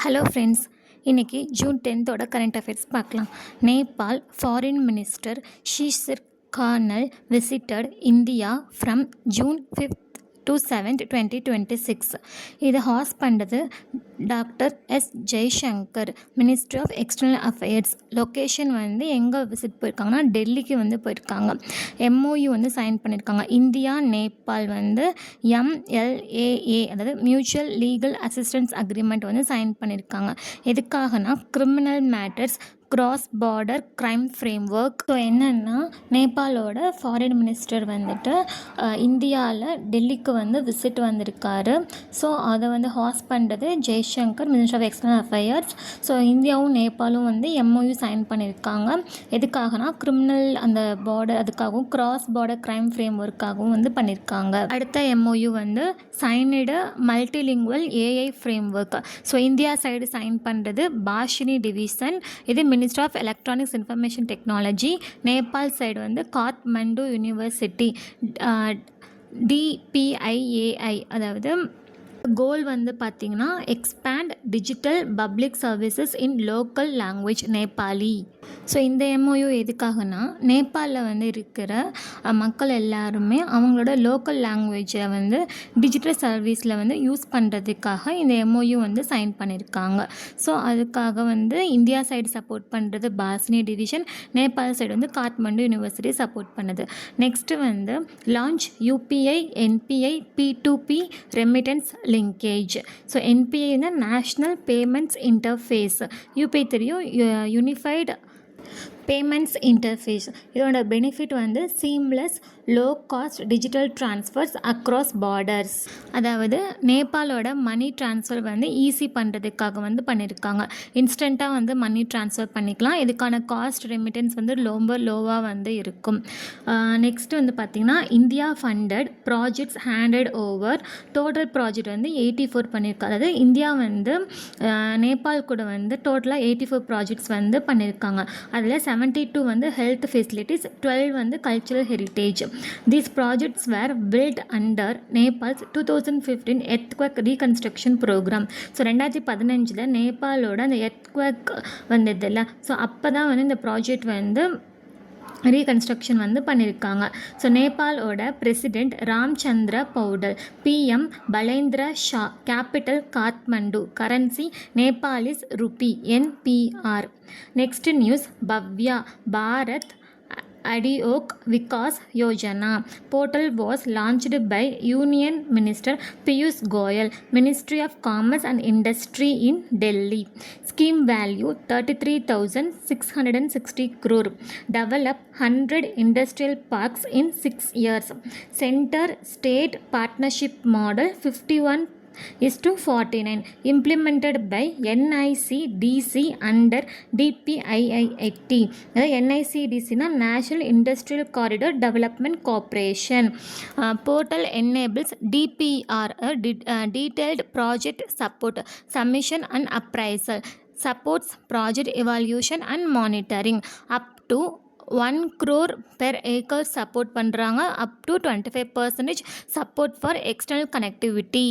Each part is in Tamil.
ஹலோ ஃப்ரெண்ட்ஸ், இன்றைக்கி ஜூன் 10th கரண்ட் அஃபேர்ஸ் பார்க்கலாம். நேபாள் ஃபாரின் மினிஸ்டர் ஷீர்ஷர் கார்னல் visited India from June 5th to 7th 2026. இது ஹாஸ்ட் பண்ணுறது doctor S Jaishankar, ministry of external affairs. Location எங்கே விசிட் போயிருக்காங்கன்னா டெல்லிக்கு போயிருக்காங்க. MOU சைன் பண்ணியிருக்காங்க. இந்தியா நேபாள் MLAA, அதாவது mutual legal assistance agreement sign பண்ணியிருக்காங்க. எதுக்காகனா criminal matters cross border crime framework. So என்னென்னா, நேபாளோட ஃபாரின் மினிஸ்டர் இந்தியாவில் டெல்லிக்கு விசிட் வந்திருக்காரு. ஸோ அதை ஹாஸ்ட் பண்ணுறது Jaishankar, minister of external affairs. So இந்தியாவும் நேபாளும் MOU சைன் பண்ணியிருக்காங்க. எதுக்காகனா கிரிமினல் அந்த பார்டர், அதுக்காகவும் கிராஸ் பார்டர் க்ரைம் ஃப்ரேம்ஒர்க்காகவும் பண்ணியிருக்காங்க. அடுத்த MOU signed multilingual AI framework. So India side sign பண்ணுறது பாஷினி டிவிஷன், இது ministry of electronics information technology. Nepal side Kathmandu university, DPIAI. அதாவது கோல் பார்த்திங்கன்னா expand digital public services in local language Nepali. So இந்த MOU எதுக்காகனா, நேபாளில் இருக்கிற மக்கள் எல்லாருமே அவங்களோட லோக்கல் லாங்குவேஜை டிஜிட்டல் சர்வீஸில் யூஸ் பண்ணுறதுக்காக இந்த MOU சைன் பண்ணியிருக்காங்க. ஸோ அதுக்காக இந்தியா சைடு சப்போர்ட் பண்ணுறது பாஸ்னி division, Nepal side Kathmandu university support பண்ணுது. Next launch UPI NPI P2P remittance linkage. So NPI national payments interface, UPI தெரியும், யூனிஃபைடு பேமெண்ட்ஸ் இன்டர்ஃபேஸ். இதோட benefit seamless low cost digital transfers across borders. அதாவது நேபாளோட மணி ட்ரான்ஸ்ஃபர் ஈஸி பண்ணுறதுக்காக பண்ணியிருக்காங்க. இன்ஸ்டண்ட்டாக மணி ட்ரான்ஸ்ஃபர் பண்ணிக்கலாம். இதுக்கான காஸ்ட் ரெமிட்டன்ஸ் ரொம்ப லோவாக இருக்கும். நெக்ஸ்ட் பார்த்திங்கன்னா, India funded projects handed over. Total project 84 பண்ணியிருக்காங்க. அதாவது இந்தியா நேபாள் கூட டோட்டலாக 84 ப்ராஜெக்ட்ஸ் பண்ணியிருக்காங்க. அதில் 72 health facilities, 12 cultural heritage. These projects were built under Nepal's 2015 earthquake reconstruction program. So 2015 நேபாளோட அந்த எர்த்குவேக் வந்ததில்ல, ஸோ அப்போ தான் இந்த ப்ராஜெக்ட் ரீகன்ஸ்ட்ரக்ஷன் பண்ணியிருக்காங்க. ஸோ நேபாளோட president Ramchandra Paudel, PM Balendra Shah, capital Kathmandu, currency Nepalese rupee NPR. Next news, Bhavya Bharat Adiok Vikas Yojana portal was launched by Union Minister Piyush Goyal, Ministry of Commerce and Industry in Delhi. Scheme value 33,660 crore. Develop 100 industrial parks in 6 years. Center state partnership model 51:49 implemented by NICDC under DPIIT. NICDC National Industrial Corridor Development Corporation. Portal enables DPR, detailed project support, submission and appraisal, supports project evaluation and monitoring. Up to 1 crore per acre support பண்ணுறாங்க. Up to 25% support for external connectivity.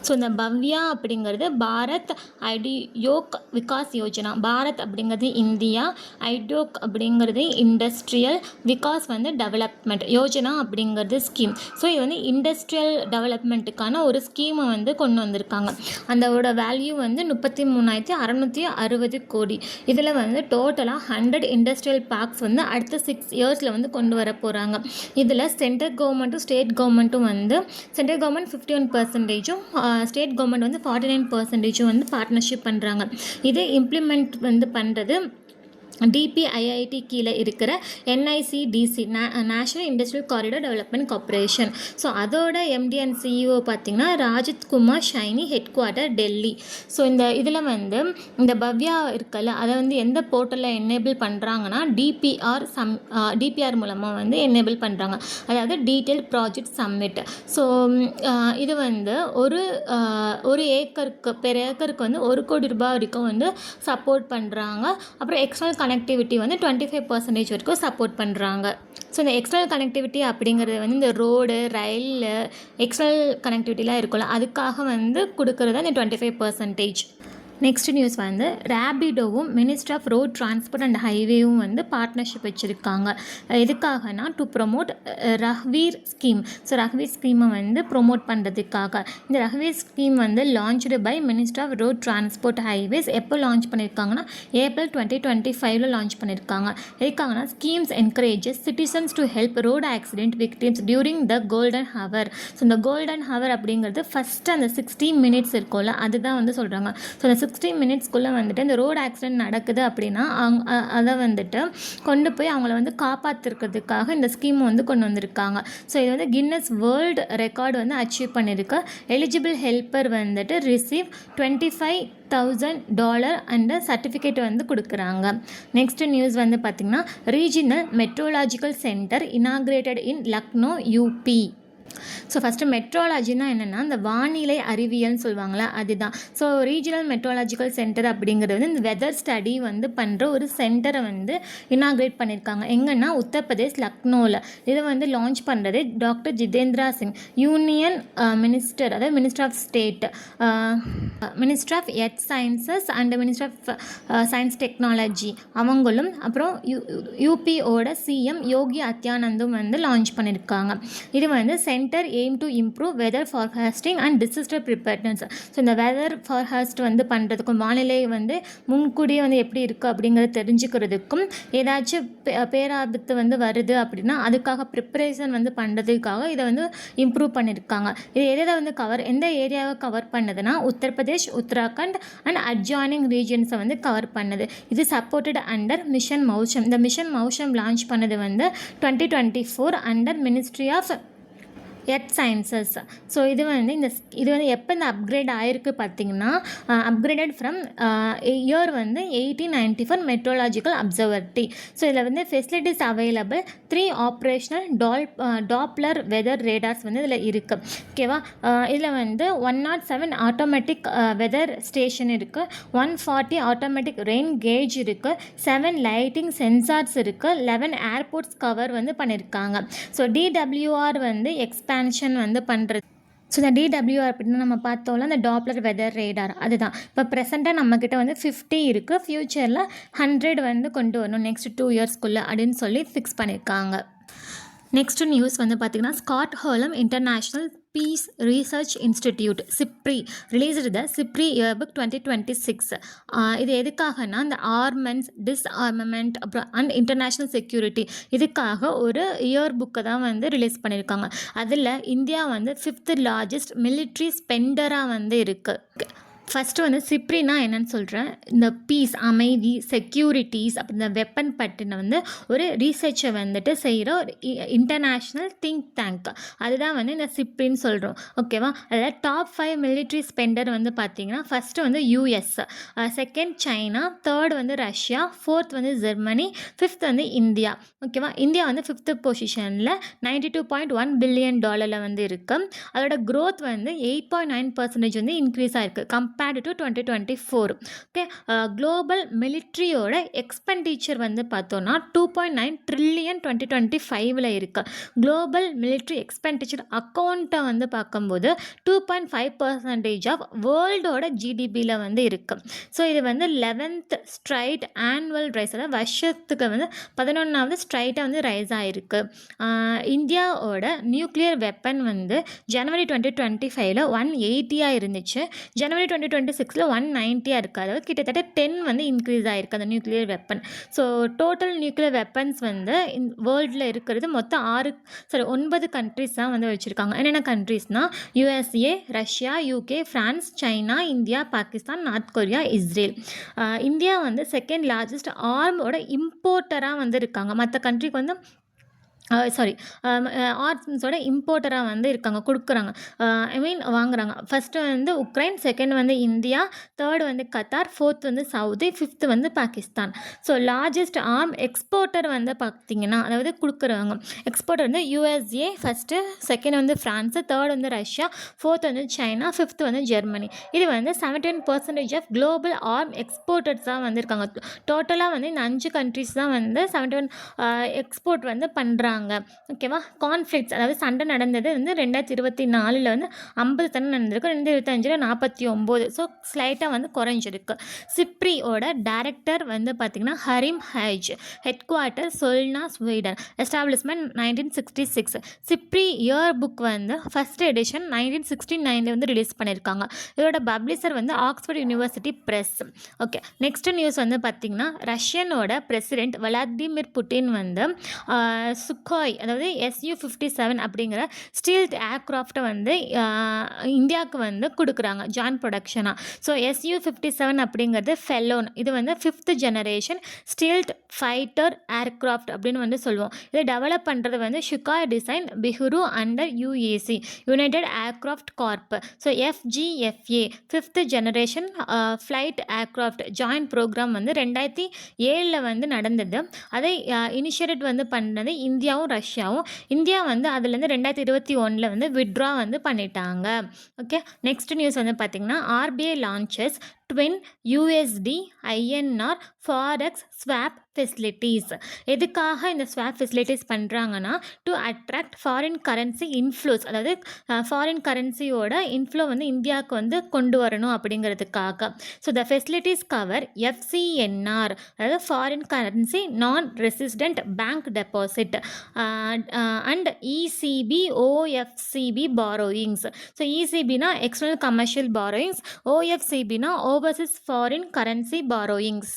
So இந்த பவ்யா அப்படிங்கிறது பாரத் ஐடியோக் விகாஸ் யோஜனா. பாரத் அப்படிங்கிறது இந்தியா, ஐடியோக் அப்படிங்கிறது இண்டஸ்ட்ரியல், விகாஸ் டெவலப்மெண்ட், யோஜனா அப்படிங்கிறது ஸ்கீம். ஸோ இது இண்டஸ்ட்ரியல் டெவலப்மெண்ட்டுக்கான ஒரு ஸ்கீமை கொண்டு வந்திருக்காங்க. அதோட வேல்யூ 33,660 கோடி. இதில் டோட்டலாக 100 இண்டஸ்ட்ரியல் பார்க்ஸ் அடுத்த 6 இயர்ஸில் கொண்டு வர போகிறாங்க. இதில் சென்ட்ரல் கவர்மெண்ட்டும் ஸ்டேட் கவர்மெண்ட்டும் சென்ட்ரல் கவர்மெண்ட் 51%, ஸ்டேட் கவர்மெண்ட் 49% பார்ட்னர்ஷிப் பண்ணுறாங்க. இது இம்ப்ளிமெண்ட் பண்ணுறது DPIIT கீழே இருக்கிற NICDC, national industrial corridor development corporation. So அதோட MD and CEO பார்த்திங்கன்னா Rajit Kumar Saini, headquarter Delhi. So இதில் இந்த பவ்யா இருக்குல்ல, அதை எந்த போர்ட்டலில் என்னேபிள் பண்ணுறாங்கன்னா DPR மூலமாக என்னேபிள் பண்ணுறாங்க. அதாவது டீட்டெயில் ப்ராஜெக்ட் சப்மிட். ஸோ இது ஒரு ஏக்கருக்கு பெர் ஏக்கருக்கு 1 கோடி ரூபாய் வரைக்கும் சப்போர்ட் பண்ணுறாங்க. அப்புறம் எக்ஸ்டர்னல் கனெக்டிவிட்டி 25% வரைக்கும் சப்போர்ட் பண்ணுறாங்க. ஸோ இந்த எக்ஸ்டர்னல் கனெக்டிவிட்டி அப்படிங்கிறது இந்த ரோடு, ரயில், எக்ஸ்டர்னல் கனெக்டிவிட்டிலாம் இருக்கும்ல, அதுக்காக கொடுக்குறது இந்த 25%. நெக்ஸ்ட் நியூஸ் வந்து ரேபிடோவும் ministry of road transport and ஹைவேவும் வந்து பார்ட்னர்ஷிப் வச்சுருக்காங்க. எதுக்காகனா to promote Rahveer scheme. So Rahveer ஸ்கீமை வந்து ப்ரொமோட் பண்ணுறதுக்காக. இந்த ரஹ்வீர் ஸ்கீம் வந்து launched by ministry of road transport highways. எப்போ லான்ச் பண்ணியிருக்காங்கன்னா ஏப்ரல் 2025 லான்ச் பண்ணியிருக்காங்க. எதுக்காகனா schemes encourages citizens to help road accident victims during the golden hour. So இந்த கோல்டன் ஹவர் அப்படிங்கிறது ஃபஸ்ட்டு அந்த 60 மினிட்ஸ் இருக்கும்ல, அதுதான் வந்து சொல்கிறாங்க. ஸோ அந்த 60 மினிட்ஸ்க்குள்ளே வந்துட்டு இந்த ரோடு ஆக்சிடென்ட் நடக்குது அப்படின்னா அதை வந்துட்டு கொண்டு போய் அவங்கள வந்து காப்பாற்றிருக்கிறதுக்காக இந்த ஸ்கீம் வந்து கொண்டு வந்திருக்காங்க. ஸோ இது வந்து கின்னஸ் வேர்ல்டு ரெக்கார்டு வந்து அச்சீவ் பண்ணியிருக்கு. எலிஜிபிள் ஹெல்ப்பர் வந்துட்டு ரிசீவ் $25,000 அண்ட் சர்டிஃபிகேட் வந்து கொடுக்குறாங்க. நெக்ஸ்ட் நியூஸ் வந்து பார்த்திங்கன்னா ரீஜினல் மெட்ரோலாஜிக்கல் சென்டர் இனாக்ரேட்டட் இன் லக்னோ யூபி. ஸோ ஃபஸ்ட்டு மெட்ரோலாஜினா என்னென்னா இந்த வானிலை அறிவியல்னு சொல்லுவாங்களே அதுதான். ஸோ ரீஜனல் மெட்ரோலாஜிக்கல் சென்டர் அப்படிங்கிறது வந்து இந்த வெதர் ஸ்டடி வந்து பண்ணுற ஒரு சென்டரை வந்து இனாக்ரேட் பண்ணியிருக்காங்க. எங்கன்னா உத்தரப்பிரதேஷ் லக்னோவில். இதை வந்து லான்ச் பண்ணுறது doctor Jitendra Singh, union minister, அதாவது minister of state, minister of earth sciences and minister of science technology அவங்களும், அப்புறம் யூபியோட சிஎம் யோகி ஆதித்யநாத்தும் வந்து லான்ச் பண்ணியிருக்காங்க. இது வந்து centre aim to improve weather forecasting and disaster preparedness. So இந்த வெதர் ஃபார்காஸ்ட் வந்து பண்ணுறதுக்கும் வானிலை வந்து முன்கூடியே வந்து எப்படி இருக்குது அப்படிங்கிறத தெரிஞ்சுக்கிறதுக்கும், ஏதாச்சும் பேராபத்து வந்து வருது அப்படின்னா அதுக்காக ப்ரிப்பரேஷன் வந்து பண்ணுறதுக்காக இதை வந்து இம்ப்ரூவ் பண்ணியிருக்காங்க. இது எதை வந்து எந்த ஏரியாவை கவர் பண்ணுதுன்னா உத்தரப்பிரதேஷ், உத்தராகண்ட் அண்ட் அட்ஜாயினிங் ரீஜன்ஸை வந்து கவர் பண்ணுது. இது சப்போர்ட்டட் அண்டர் மிஷன் மௌஷம். இந்த மிஷன் மௌஷம் லான்ச் பண்ணது வந்து 2024 under ministry of earth sciences. So இது வந்து எப்போ இந்த அப்கிரேட் ஆகிருக்கு பார்த்தீங்கன்னா அப்கிரேடட் ஃப்ரம் இயர் வந்து 1894 மெட்ரோலாஜிக்கல் அப்சர்வர்டி. ஸோ இதில் வந்து facilities available 3 operational Doppler weather radars வந்து இதில் இருக்குது. ஓகேவா, இதில் வந்து 107 ஆட்டோமேட்டிக் வெதர் ஸ்டேஷன் இருக்குது, 140 ஆட்டோமேட்டிக் ரெயின் கேஜ் இருக்குது, 7 லைட்டிங் சென்சார்ஸ் இருக்குது, 11 ஏர்போர்ட்ஸ் கவர் வந்து பண்ணியிருக்காங்க. ஸோ டிடபிள்யூஆர் வந்து எக்ஸ்பேன்ஷன் வந்து பண்ணுறது. ஸோ இந்த டிடபிள்யூஆர் அப்படின்னா நம்ம பார்த்தோம்ல அந்த டாப்லர் வெதர் ரேடார் அதுதான். இப்போ ப்ரெசென்ட்டாக நம்மக்கிட்ட வந்து 50 இருக்குது, ஃப்யூச்சரில் 100 வந்து கொண்டு வரணும் நெக்ஸ்ட் 2 இயர்ஸ்க்குள்ளே அப்படின்னு சொல்லி ஃபிக்ஸ் பண்ணியிருக்காங்க. நெக்ஸ்ட் நியூஸ் வந்து பார்த்திங்கன்னா Stockholm international peace research institute SIPRI released the SIPRI yearbook 2026. இது எதுக்காகனா இந்த ஆர்மெண்ட்ஸ், டிஸ்ஆர்மமெண்ட், அப்புறம் அண்ட் இன்டர்நேஷ்னல் செக்யூரிட்டி இதுக்காக ஒரு இயர் புக்கை தான் வந்து ரிலீஸ் பண்ணியிருக்காங்க. அதில் இந்தியா வந்து 5th லார்ஜஸ்ட் மிலிட்ரி ஸ்பெண்டராக வந்து இருக்குது. ஃபஸ்ட்டு வந்து சிப்ரினா என்னன்னு சொல்கிறேன். இந்த பீஸ், அமைதி, செக்யூரிட்டிஸ், அப்படி இந்த வெப்பன் பற்றின வந்து ஒரு ரீசர்ச்சை வந்துட்டு செய்கிற ஒரு இன்டர்நேஷ்னல் திங்க் டேங்க், அதுதான் வந்து இந்த சிப்ரின்னு சொல்கிறோம். ஓகேவா, அதில் டாப் 5 மிலிட்ரி ஸ்பெண்டர் வந்து பார்த்திங்கன்னா ஃபஸ்ட்டு வந்து யூஎஸ், செகண்ட் சைனா, தேர்ட் வந்து ரஷ்யா, ஃபோர்த் வந்து ஜெர்மனி, ஃபிஃப்த் வந்து இந்தியா. ஓகேவா, இந்தியா வந்து 5th பொசிஷனில் $92.1 பில்லியன் வந்து இருக்குது. அதோட க்ரோத் வந்து 8.9% வந்து இன்க்ரீஸ் ஆகிருக்கு compared to 2024. ஓகே, குளோபல் மிலிட்ரியோட எக்ஸ்பெண்டிச்சர் வந்து பார்த்தோன்னா 2.9 ட்ரில்லியன் 2025 இருக்குது. குளோபல் மிலிட்ரி எக்ஸ்பெண்டிச்சர் அக்கௌண்ட்டை வந்து பார்க்கும்போது 2.5% ஆஃப் வேர்ல்டோட ஜிடிபியில் வந்து இருக்குது. ஸோ இது வந்து 11th ஸ்ட்ரைட் ஆனுவல் ரைஸ், அதாவது வருஷத்துக்கு வந்து 11வது ஸ்ட்ரைட்டாக வந்து ரைஸ் ஆகிருக்கு. இந்தியாவோட நியூக்ளியர் வெப்பன் வந்து ஜனவரி 2025 180 இருந்துச்சு, ஜனவரி 2026 190 இருக்குது. அதாவது கிட்டத்தட்ட 10 வந்து இன்க்ரீஸ் ஆகிருக்கு அந்த nuclear weapon. So total nuclear weapons வந்து வேர்ல்டில் இருக்கிறது மொத்தம் 9 கண்ட்ரிஸ் தான் வந்து வச்சுருக்காங்க. என்னென்ன கண்ட்ரிஸ்னால் USA, Russia, UK, France, China, India, Pakistan, North Korea, Israel. India வந்து செகண்ட் லார்ஜஸ்ட் ஆர்மோட இம்போர்ட்டராக வந்து இருக்காங்க. மற்ற கண்ட்ரிக்கு வந்து ஆர்ம்ஸோட இம்போர்ட்டராக வந்து இருக்காங்க, கொடுக்குறாங்க, வாங்குறாங்க. ஃபஸ்ட்டு வந்து உக்ரைன், செகண்ட் வந்து இந்தியா, தேர்ட் வந்து கத்தார், ஃபோர்த் வந்து சவுதி, ஃபிஃப்த் வந்து Pakistan. So largest arm exporter வந்து பார்த்திங்கன்னா, அதாவது கொடுக்குறவங்க எக்ஸ்போர்ட்டர் வந்து யூஎஸ்ஏ ஃபஸ்ட்டு, செகண்ட் வந்து ஃப்ரான்ஸு, தேர்ட் வந்து ரஷ்யா, ஃபோர்த் வந்து சைனா, ஃபிஃப்த் வந்து ஜெர்மனி. இது வந்து 71% ஆஃப் குளோபல் ஆர்ம் எக்ஸ்போர்ட்டர்ஸ் தான் வந்து இருக்காங்க. டோட்டலாக வந்து இந்த 5 கண்ட்ரிஸ் தான் வந்து 71 எக்ஸ்போர்ட் வந்து பண்ணுறாங்க. கொடுக்குறாங்க. ஓகேவா. கான்ஃப்ளிக்ட்ஸ் அதாவது சண்டை நடந்தது வந்து 2024 வந்து 50 சண்டை நடந்திருக்கு, 2025 49. ஸோ ஸ்லைட்டாக வந்து குறைஞ்சிருக்கு. சிப்ரியோட டைரக்டர் வந்து பார்த்திங்கன்னா ஹரிம் ஹைஜ், ஹெட் குவார்ட்டர் சொல்னா Sweden, establishment 1966. SIPRI year book வந்து ஃபர்ஸ்ட் எடிஷன் 1969 வந்து ரிலீஸ் பண்ணியிருக்காங்க. இதோட பப்ளிஷர் வந்து Oxford University Press. Okay, next news வந்து பார்த்திங்கன்னா ரஷ்யனோட பிரசிடென்ட் விளாடிமிர் புட்டின் வந்து சுக்காய் அதாவது Su-57 அப்படிங்கிற ஸ்டீல்த் ஏர்க்ராஃப்டை வந்து இந்தியாவுக்கு வந்து கொடுக்குறாங்க ஜாயின்ட் ப்ரொடக்ஷனாக. ஸோ Su-57 அப்படிங்கிறது ஃபெலோன், இது வந்து 5th generation stealth fighter aircraft அப்படின்னு வந்து சொல்லுவோம். இதை டெவலப் பண்ணுறது வந்து Sukhoi design bureau under UAC, United Aircraft Corp. So FGFA 5th generation flight aircraft joint programme வந்து 2007 வந்து நடந்தது. அதை இனிஷியேட் வந்து பண்ணது இந்தியாவும் ரஷ்யாவும். இந்தியா வந்து அதுலேருந்து 2021 வந்து வித்ட்ரா வந்து பண்ணிட்டாங்க. ஓகே, நெக்ஸ்ட் நியூஸ் வந்து பார்த்திங்கன்னா RBI launches twin USD INR forex swap facilities. எதுக்காக இந்த ஸ்வாப் ஃபெசிலிட்டிஸ் பண்ணுறாங்கன்னா to attract foreign currency inflows, அதாவது ஃபாரின் கரன்சியோட இன்ஃப்ளோ வந்து இந்தியாவுக்கு வந்து கொண்டு வரணும் அப்படிங்கிறதுக்காக. So the facilities cover FCNR அதாவது foreign currency non resistant bank deposit and ECB OFCB borrowings. So ECBனா எக்ஸ்டர்னல் கமர்ஷியல் பாரோயிங்ஸ், OFCBனா overseas foreign currency borrowings.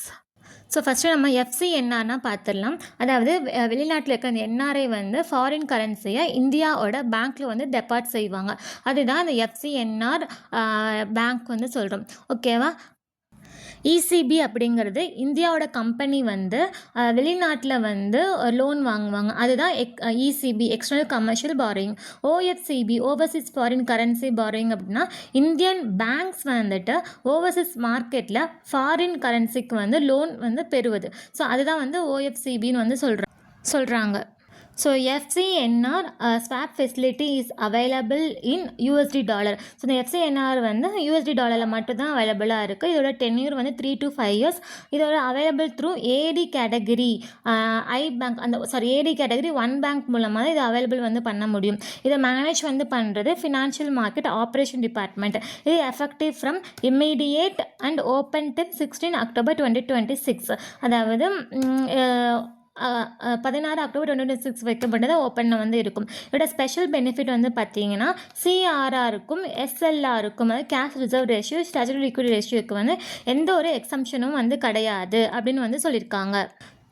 So first நம்ம FCNRனா பார்த்துடலாம். அதாவது வெளிநாட்டில் இருக்க அந்த NRI வந்து ஃபாரின் கரன்சியை இந்தியாவோட பேங்க்கில் வந்து டெபாசிட் செய்வாங்க. அதுதான் அந்த FCNR பேங்க் வந்து சொல்கிறோம். ஓகேவா. ECB அப்படிங்கிறது இந்தியாவோட கம்பெனி வந்து வெளிநாட்டில் வந்து லோன் வாங்குவாங்க, அதுதான் ECB external commercial borrowing. OFCB Overseas foreign currency borrowing அப்படின்னா இந்தியன் பேங்க்ஸ் வந்துட்டு ஓவர்சீஸ் மார்க்கெட்டில் ஃபாரின் கரன்சிக்கு வந்து லோன் வந்து பெறுவது. ஸோ அதுதான் வந்து OFCBன்னு வந்து சொல்கிறாங்க. So FCNR swap facility is available in USD dollar. So இந்த FCNR வந்து USD டாலரில் மட்டும்தான் அவைலபிளாக இருக்குது. இதோட டென்யூர் வந்து 3 to 5 years. இதோட available through AD category bank AD category 1 bank மூலமாக தான் இது அவைலபிள் வந்து பண்ண முடியும். இதை மேனேஜ் வந்து பண்ணுறது ஃபினான்ஷியல் மார்க்கெட் ஆப்ரேஷன் டிபார்ட்மெண்ட். இது effective from immediate and open till 16 October 2026. அதாவது 16 October 2026 வைக்கப்பட்டது ஓப்பனில் வந்து இருக்கும். இதோட ஸ்பெஷல் பெனிஃபிட் வந்து பார்த்தீங்கன்னா CRRக்கும் SLRக்கும் அதாவது cash reserve ratio statutory liquid ரேஷியோக்கு வந்து எந்த ஒரு எக்ஸம்ஷனும் வந்து கிடையாது அப்படின்னு வந்து சொல்லியிருக்காங்க.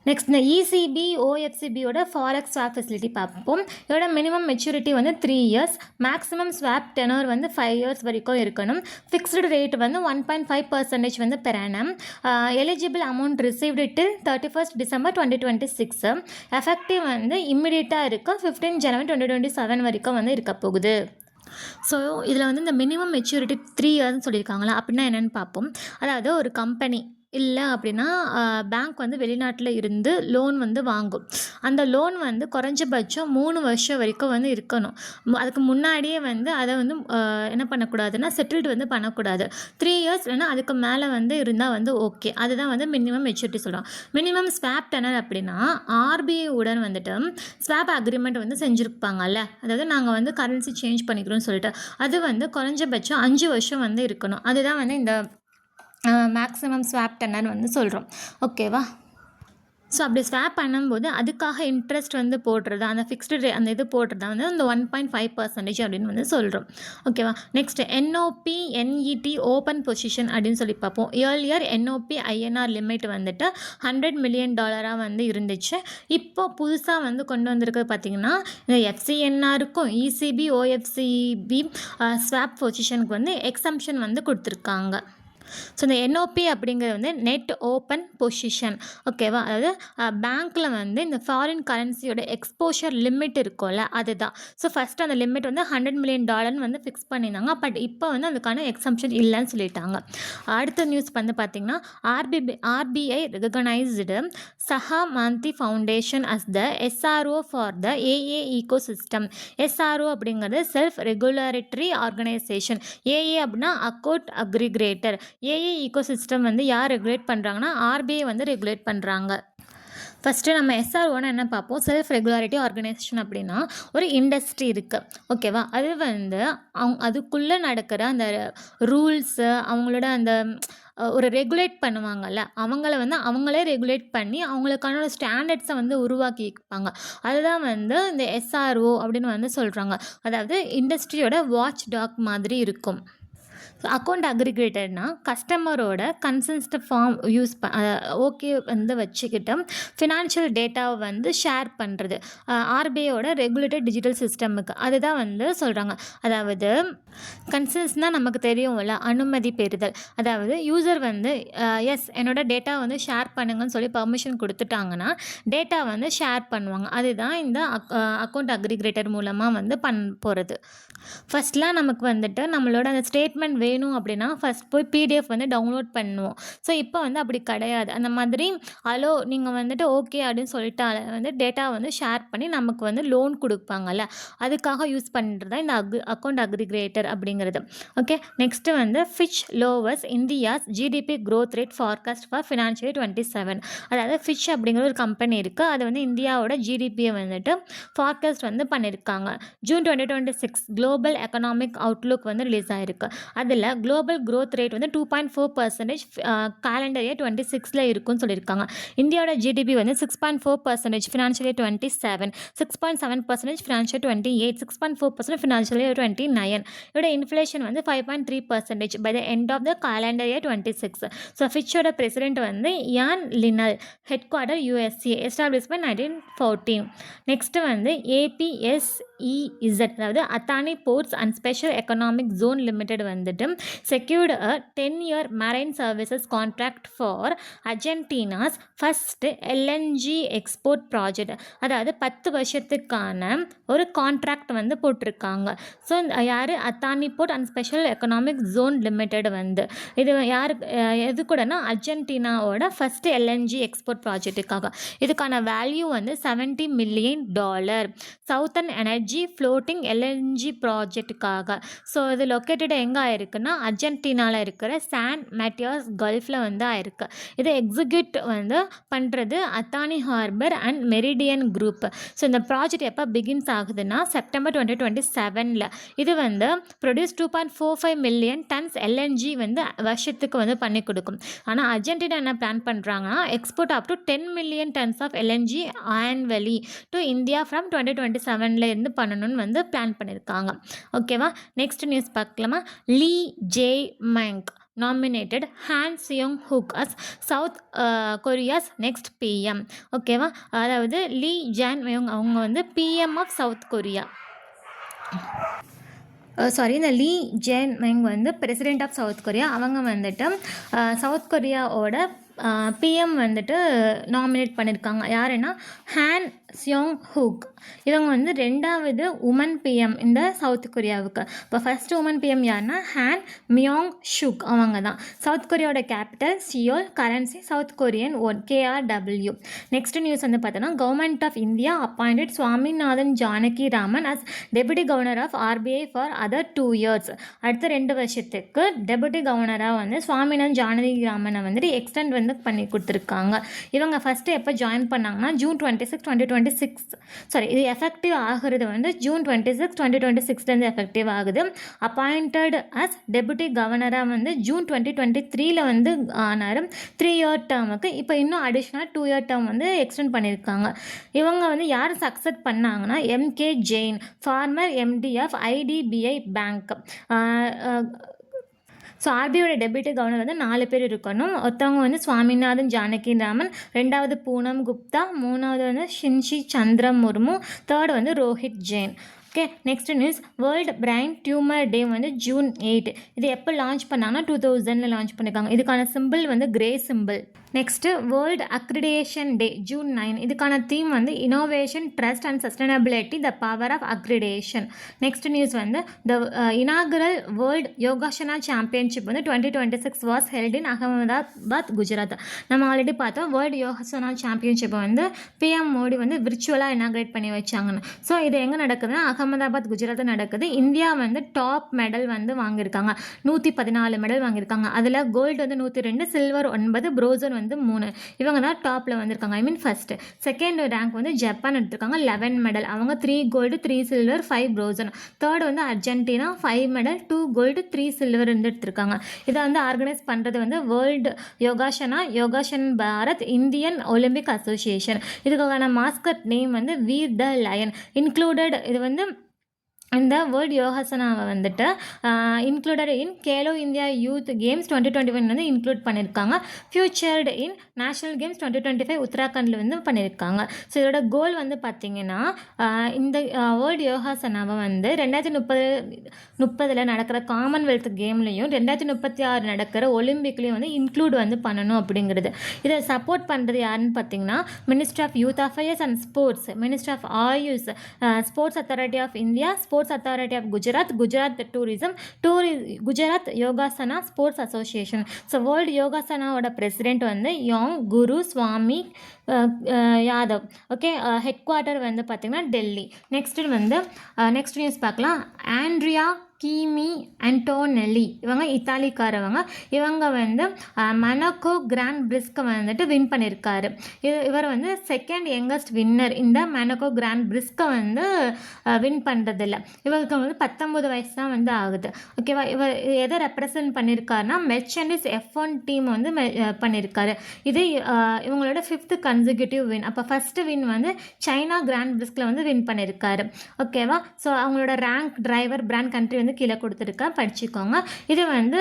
நெக்ஸ்ட் இந்த ECB OFCBயோட ஃபாரெக்ஸ் ஸ்வாப் ஃபெசிலிட்டி பார்ப்போம். இதோட மினிமம் மெச்சூரிட்டி வந்து 3 years, மேக்ஸிமம் ஸ்வாப் டெனர் வந்து 5 years வரைக்கும் இருக்கணும். ஃபிக்ஸ்டு ரேட் வந்து 1.5% வந்து per annum. Eligible amount received till 31st December 2026. Effective வந்து இம்மிடியேட்டாக இருக்குது 15 January 2027 வரைக்கும் வந்து இருக்க போகுது. ஸோ இதில் வந்து இந்த மினிமம் மெச்சூரிட்டி 3 yearsன்னு சொல்லியிருக்காங்களா, அப்படின்னா என்னென்னு பார்ப்போம். அதாவது ஒரு கம்பெனி இல்லை அப்படின்னா பேங்க் வந்து வெளிநாட்டில் இருந்து லோன் வந்து வாங்கும். அந்த லோன் வந்து குறைஞ்சபட்சம் 3 வருஷம் வரைக்கும் வந்து இருக்கணும். அதுக்கு முன்னாடியே வந்து அதை வந்து என்ன பண்ணக்கூடாதுன்னா செட்டில்டு வந்து பண்ணக்கூடாது. 3 years இல்லைன்னா அதுக்கு மேலே வந்து இருந்தால் வந்து ஓகே. அதுதான் வந்து மினிமம் மெச்சூரிட்டி சொல்கிறோம். மினிமம் ஸ்வாப் டெனர் அப்படின்னா RBI உடன் வந்துட்டு ஸ்வாப் அக்ரிமெண்ட் வந்து செஞ்சுருப்பாங்கல்ல, அதாவது நாங்கள் வந்து கரன்சி சேஞ்ச் பண்ணிக்கிறோம்னு சொல்லிட்டு அது வந்து குறைஞ்சபட்சம் 5 வருஷம் வந்து இருக்கணும். அதுதான் வந்து இந்த மேக்ஸிமம் ஸ்வாப் டெனர் வந்து சொல்கிறோம். ஓகேவா. ஸோ அப்படி ஸ்வாப் பண்ணும்போது அதுக்காக இன்ட்ரெஸ்ட் வந்து போடுறது, அந்த ஃபிக்ஸ்டு அந்த இது போடுறது வந்து அந்த 1.5% அப்படின்னு வந்து சொல்கிறோம். ஓகேவா. நெக்ஸ்ட் NOP/NET ஓப்பன் பொசிஷன் அப்படின்னு சொல்லி பார்ப்போம். இயர்லியர் NOP/INR லிமிட் வந்துட்டு $100 million வந்து இருந்துச்சு. இப்போ புதுசாக வந்து கொண்டு வந்திருக்கிறது பார்த்திங்கன்னா இந்த FCNRக்கும் ECB OFCB ஸ்வாப் பொசிஷனுக்கு வந்து எக்ஸம்ஷன் வந்து கொடுத்துருக்காங்க. ஸோ இந்த NOP அப்படிங்கிறது வந்து நெட் ஓப்பன் பொசிஷன். ஓகேவா. அதாவது பேங்க்கில் வந்து இந்த ஃபாரின் கரன்சியோட எக்ஸ்போஷர் லிமிட் இருக்கும்ல, அதுதான். ஸோ ஃபஸ்ட்டு அந்த லிமிட் வந்து $100 million வந்து ஃபிக்ஸ் பண்ணியிருந்தாங்க. பட் இப்போ வந்து அதுக்கான எக்ஸம்ஷன் இல்லைன்னு சொல்லிட்டாங்க. அடுத்த நியூஸ் வந்து பார்த்திங்கன்னா RBI recognised Sahamati foundation as the SRO for the AA ecosystem. SRO அப்படிங்கிறது செல்ஃப் ரெகுலேட்டரி ஆர்கனைசேஷன். AA அப்படின்னா அக்கவுண்ட் அக்ரிகேட்டர். AA ecosystem வந்து யார் ரெகுலேட் பண்ணுறாங்கன்னா RBI வந்து ரெகுலேட் பண்ணுறாங்க. ஃபஸ்ட்டு நம்ம எஸ்ஆர்ஓன்னு என்ன பார்ப்போம், செல்ஃப் ரெகுலாரிட்டி ஆர்கனைசேஷன் அப்படின்னா ஒரு இண்டஸ்ட்ரி இருக்குது, ஓகேவா. அது வந்து அதுக்குள்ளே நடக்கிற அந்த ரூல்ஸு, அவங்களோட அந்த ஒரு ரெகுலேட் பண்ணுவாங்கல்ல, அவங்கள வந்து அவங்களே ரெகுலேட் பண்ணி அவங்களுக்கான ஒரு ஸ்டாண்டர்ட்ஸை வந்து உருவாக்கிப்பாங்க. அதுதான் வந்து இந்த எஸ்ஆர்ஓ அப்படின்னு வந்து சொல்கிறாங்க. அதாவது இண்டஸ்ட்ரியோட வாட்ச் டாக் மாதிரி இருக்கும். அக்கௌண்ட் அக்ரிகேட்டர்னா கஸ்டமரோட கன்சென்ட் ஃபார்ம் யூஸ் ஓகே வந்து வச்சுக்கிட்டு ஃபினான்ஷியல் டேட்டாவை வந்து ஷேர் பண்ணுறது ஆர்பிஐயோட ரெகுலேட்டட் டிஜிட்டல் சிஸ்டமுக்கு அதுதான் வந்து சொல்கிறாங்க. அதாவது கன்சென்ட்ஸ்னால் நமக்கு தெரியும்ல, அனுமதி பெறுதல். அதாவது யூசர் வந்து எஸ் என்னோட டேட்டா வந்து ஷேர் பண்ணுங்கன்னு சொல்லி பர்மிஷன் கொடுத்துட்டாங்கன்னா டேட்டா வந்து ஷேர் பண்ணுவாங்க. அதுதான் இந்த அக்கௌண்ட் அக்ரிகேட்டர் மூலமாக வந்து போகிறது. ஃபஸ்ட்லாம் நமக்கு வந்துட்டு நம்மளோட அந்த ஸ்டேட்மெண்ட் வேணும் அப்படின்னா ஃபஸ்ட் போய் பிடிஎஃப் வந்து டவுன்லோட் பண்ணுவோம். ஸோ இப்போ வந்து அப்படி கிடையாது. அந்த மாதிரி ஹலோ நீங்கள் வந்துட்டு ஓகே அப்படின்னு சொல்லிட்டாலே வந்து டேட்டா வந்து ஷேர் பண்ணி நமக்கு வந்து லோன் கொடுப்பாங்கல்ல, அதுக்காக யூஸ் பண்ணுறது தான் இந்த அக்கௌண்ட் அக்ரிகேட்டர் அப்படிங்கிறது. ஓகே, நெக்ஸ்ட்டு வந்து Fitch lovers India's GDP growth rate forecast for financial 27. அதாவது ஃபிட்ச் அப்படிங்கிற ஒரு கம்பெனி இருக்குது, அது வந்து இந்தியாவோட ஜிடிபியை வந்துட்டு ஃபார்காஸ்ட் வந்து பண்ணியிருக்காங்க. ஜூன் 2026 குளோபல் எக்கனாமிக் அவுட்லுக் வந்து ரிலீஸ் ஆகிருக்கு. அதில் குளோபல் க்ரோத் ரேட் வந்து 2.4% கேலண்டர் இயர் 26 இருக்குன்னு சொல்லியிருக்காங்க. இந்தியாவோட ஜிடிபி வந்து 6.4% financial year 27, 6.7% financial 28, 6.4% financial year 29. இதோட இன்ஃப்ளேஷன் வந்து 5.3% by the end of the calendar year 26. So ஃபிட்சோட பிரசிடென்ட் வந்து Ian Linnell, head quarter USA, establishment 1914. Next வந்து APSEZ, அதாவது Adani ports and special economic zone limited வந்துட்டு secured a 10-year marine services contract for Argentina's first LNG export project. அதாவது 10 வருஷத்துக்கான ஒரு கான்ட்ராக்ட் வந்து போட்டிருக்காங்க. ஸோ யார், Athani port and special economic zone limited வந்து இது யார் எது கூடனா அர்ஜென்டினாவோட ஃபர்ஸ்ட் எல்என்ஜி எக்ஸ்போர்ட் ப்ராஜெக்ட்டுக்காக. இதுக்கான வேல்யூ வந்து $70 million southern energy floating LNG ப்ராஜெக்ட்டுக்காக. ஸோ இது லொக்கேட்டட் எங்கே ஆயிருக்குன்னா அர்ஜென்டினாவில் இருக்கிற சான் மேட்டியாஸ் கல்ஃபில் வந்து ஆயிருக்கு. இதை எக்ஸிக்யூட் வந்து பண்ணுறது Adani harbour and Meridian group. So இந்த ப்ராஜெக்ட் எப்போ பிகின்ஸ் ஆகுதுன்னா செப்டம்பர் 2027. இது வந்து ப்ரொடியூஸ் 2.45 million tons எல்என்ஜி வந்து வருஷத்துக்கு வந்து பண்ணி கொடுக்கும். ஆனால் அர்ஜென்டினா என்ன பிளான் பண்ணுறாங்கன்னா export up to 10 million tons of LNG annually to India from 2027 இருந்து பண்ணணும்னு வந்து பிளான் பண்ணியிருக்காங்க. ஓகேவா, நெக்ஸ்ட் நியூஸ் பார்க்கலாமா. Lee Jae Myung nominated Han Seong-hook as south Korea's next PM. ஓகேவா, அதாவது லீ ஜான் மெங் அவங்க வந்து பிஎம் ஆஃப் சவுத் கொரியா. இந்த லீ ஜேன் மெங் வந்து பிரசிடெண்ட் ஆஃப் சவுத் கொரியா. அவங்க வந்துட்டு சவுத் கொரியாவோட பிஎம் வந்துட்டு நாமினேட் பண்ணியிருக்காங்க. யாருன்னா ஹான் சியோங்-ஹுக். இவங்க வந்து 2வது உமன் பிஎம் இந்த சவுத் கொரியாவுக்கு. இப்போ ஃபர்ஸ்ட் உமன் பிஎம் யாருன்னா ஹான் மியோங் ஷுக், அவங்க தான். சவுத் கொரியாவோட capital Seoul, currency south Korean won KRW. Next news வந்து பார்த்தோன்னா government of India appointed Swaminathan Janaki Raman as deputy governor of RBI for other 2 years. அடுத்த 2 வருஷத்துக்கு டெபுட்டி கவர்னராக வந்து சுவாமிநாதன் ஜானகி ராமனை வந்துட்டு எக்ஸ்டெண்ட் வந்து பண்ணி கொடுத்துருக்காங்க. இவங்க ஃபஸ்ட்டு எப்போ ஜாயின் பண்ணாங்கன்னா ஜூன் 26, 2026. இது எஃபெக்டிவ் ஆகிறது வந்து ஜூன் 26, 2026 எஃபெக்டிவ் ஆகுது. அப்பாயிண்டட் அஸ் டெபுட்டி கவர்னராக வந்து ஜூன் 2023 வந்து ஆனார் 3-year டேர்முக்கு. இப்போ இன்னும் அடிஷ்னலாக 2-year டேர்ம் வந்து எக்ஸ்டெண்ட் பண்ணியிருக்காங்க. இவங்க வந்து யார் சக்சஸ் பண்ணாங்கன்னா MK Jain, former MD of IDBI bank. So ஆர்பிஐயோட டெபுட்டி கவர்னர் வந்து 4 பேர் இருக்கணும். ஒருத்தவங்க வந்து சுவாமிநாதன் ஜானகி ராமன், 2வது பூனம் குப்தா, 3வது வந்து ஷின்ஷி சந்திர முர்மு, 3rd வந்து Rohit Jain. Okay, next news. World brain tumour day வந்து ஜூன் 8. இது எப்போ லான்ச் பண்ணாங்கன்னா 2000 லான்ச் பண்ணியிருக்காங்க. இதுக்கான சிம்பிள் வந்து grey symbol. Next world accreditation day June 9. இதுக்கான தீம் வந்து innovation, trust and sustainability, the power of accreditation. Next news வந்து the inaugural world yogasana championship வந்து 2026 was held in Ahmedabad, Gujarat. நம்ம ஆல்ரெடி பார்த்தோம் வேர்ல்டு யோகாசனா சாம்பியன்ஷிப்பை வந்து PM மோடி வந்து விர்ச்சுவலாக இனாகிரேட் பண்ணி வச்சாங்கன்னு. ஸோ இது எங்கே நடக்குதுன்னா அகமதாபாத், குஜராத் நடக்குது. இந்தியா வந்து டாப் மெடல் வந்து வாங்கியிருக்காங்க. 114 மெடல் வாங்கியிருக்காங்க. அதில் கோல்டு வந்து 102, சில்வர் 9, ப்ரோசன் வந்து வந்து 3. இவங்க தான் டாப்பில் வந்திருக்காங்க. I mean first. Second rank வந்து ஜப்பான் எடுத்திருக்காங்க 11 மெடல். அவங்க 3 கோல்டு 3 சில்வர் 5 ப்ரோசன். தேர்ட் வந்து அர்ஜென்டினா 5 மெடல் 2 கோல்டு 3 சில்வர் வந்து எடுத்திருக்காங்க. இதை வந்து ஆர்கனைஸ் பண்ணுறது வந்து world Yogasan Bharat Indian Olympic association. இதுக்கான மாஸ்கட் நேம் வந்து வீர் த லயன். இன்க்ளூடட் இது வந்து இந்த வேர்ல்டு யோகாசனாவை வந்துட்டு included in Khelo India youth games 2021 வந்து இன்க்ளூட் பண்ணியிருக்காங்க. ஃபியூச்சர்டு இன் நேஷனல் கேம்ஸ் 2025 உத்தராகண்டில் வந்து பண்ணியிருக்காங்க. ஸோ இதோட கோல் வந்து பார்த்திங்கன்னா இந்த வேர்ல்டு யோகாசனாவை வந்து 2030 நடக்கிற காமன்வெல்த் கேம்லேயும் 2036 நடக்கிற ஒலிம்பிக்லேயும் வந்து இன்க்ளூட் வந்து பண்ணணும் அப்படிங்கிறது. இதை சப்போர்ட் பண்ணுறது யாருன்னு பார்த்தீங்கன்னா ministry of youth affairs and sports, ministry of AYUSH, sports authority of India, sports authority of Gujarat tourism, Gujarat Yogasana sports association. So world யோகாசனாவோட பிரசிடென்ட் வந்து Yog Guru Swami Yadav. Okay, head quarter வந்து பார்த்திங்கன்னா டெல்லி. நெக்ஸ்ட் நியூஸ் பார்க்கலாம். ஆண்ட்ரியா கீமி அண்டோனெல்லி இவங்க இத்தாலிக்காரவங்க. இவங்க வந்து மனக்கோ கிராண்ட் பிரிஸ்கை வந்துட்டு வின் பண்ணியிருக்காரு. இவர் வந்து செகண்ட் யங்கஸ்ட் வின்னர் இந்த மனக்கோ கிராண்ட் பிரிஸ்கை வந்து வின் பண்ணுறதில்ல. இவருக்கு வந்து 19 வயசு தான் வந்து ஆகுது. ஓகேவா, இவர் எதை ரெப்ரசன்ட் பண்ணியிருக்காருன்னா மெர்ச்சன்டிஸ் F1 டீம் வந்து பண்ணியிருக்காரு. இது இவங்களோட 5th கன்சிக்யூட்டிவ் வின். அப்போ ஃபஸ்ட்டு வின் வந்து சைனா கிராண்ட் பிரிஸ்கில் வந்து வின் பண்ணியிருக்காரு. ஓகேவா, ஸோ அவங்களோட ரேங்க், டிரைவர், பிராண்ட், கண்ட்ரி வந்து கீழே கொடுத்துருக்கேன், படிச்சுக்கோங்க. இது வந்து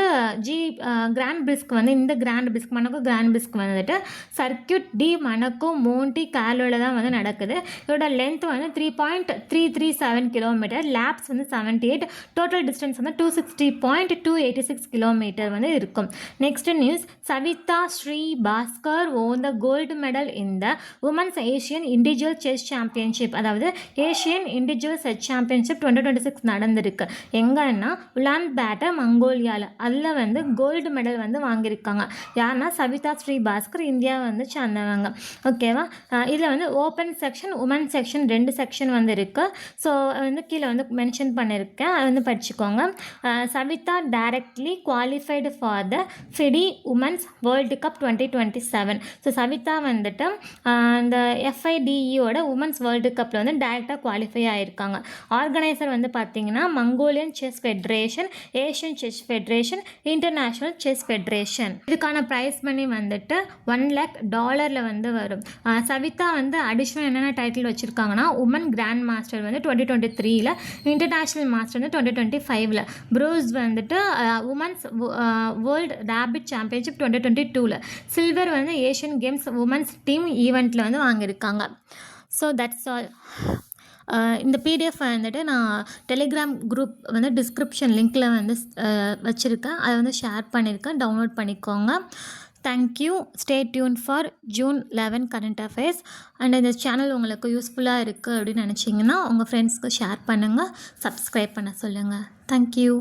கிராண்ட் பிரிஸ்க் வந்து இந்த கிராண்ட் பிரிஸ்க் மனக்கோ கிராண்ட் பிரிஸ்க் வந்துட்டு சர்க்கியூட் டி மனக்கோ மோண்டி காலோவில் தான் வந்து நடக்குது. இதோட லென்த் வந்து 3.337 கிலோமீட்டர், லேப்ஸ் வந்து 78, டோட்டல் டிஸ்டன்ஸ் வந்து 260.286 கிலோமீட்டர் வந்து இருக்கும். Next news. Savitha Shri Bhaskar won the gold medal in the women's Asian individual chess championship. அதாவது ஏஷியன் இண்டிவிஜுவல் செஸ் சாம்பியன்ஷிப் 2026 நடந்திருக்கு. எங்கன்னா உலான் பேட்டர் மங்கோலியாவில். அதில் வந்து கோல்டு மெடல் வந்து வாங்கியிருக்காங்க. யாருன்னா சவிதா ஸ்ரீ பாஸ்கர், இந்தியா வந்து சேர்ந்தவங்க. ஓகேவா, இதில் வந்து open section, woman section 2 section வந்து இருக்குது. ஸோ வந்து கீழே வந்து மென்ஷன் பண்ணியிருக்கேன், அதை வந்து படிச்சுக்கோங்க. Savita directly qualified for the FIDE women's world cup 2027. So Savita வந்துட்டு இந்த FIDEயோட உமன்ஸ் வேர்ல்டு கப்பில் வந்து டைரெக்டாக குவாலிஃபை ஆகியிருக்காங்க. ஆர்கனைசர் வந்து பார்த்தீங்கன்னா Mongolian chess federation, Asian chess federation, international chess federation. இதுக்கான ப்ரைஸ் மணி வந்துட்டு $1 lakh வந்து வரும். சவிதா வந்து அடிஷ்னல் என்னென்ன டைட்டில் வச்சுருக்காங்கன்னா உமன் கிராண்ட் மாஸ்டர் வந்து 2023, இன்டர்நேஷ்னல் மாஸ்டர் வந்து 2025, ப்ரோஸ் வந்துட்டு women's world rapid championship 2022, silver வந்து ஏஷியன் கேம்ஸ் உமன்ஸ் டீம் ஈவெண்ட்டில் வந்து வாங்கியிருக்காங்க. So that's all. இந்த PDF வந்துட்டு நான் டெலிகிராம் குரூப் வந்து டிஸ்கிரிப்ஷன் லிங்க்கில் வந்து வச்சுருக்கேன், அதை வந்து ஷேர் பண்ணியிருக்கேன், டவுன்லோட் பண்ணிக்கோங்க. Thank you. Stay tune for June 11 current affairs. And இந்த சேனல் உங்களுக்கு யூஸ்ஃபுல்லாக இருக்குது அப்படின்னு நினச்சிங்கன்னா உங்கள் ஃப்ரெண்ட்ஸ்க்கு ஷேர் பண்ணுங்கள், சப்ஸ்கிரைப் பண்ண சொல்லுங்கள். தேங்க்யூ.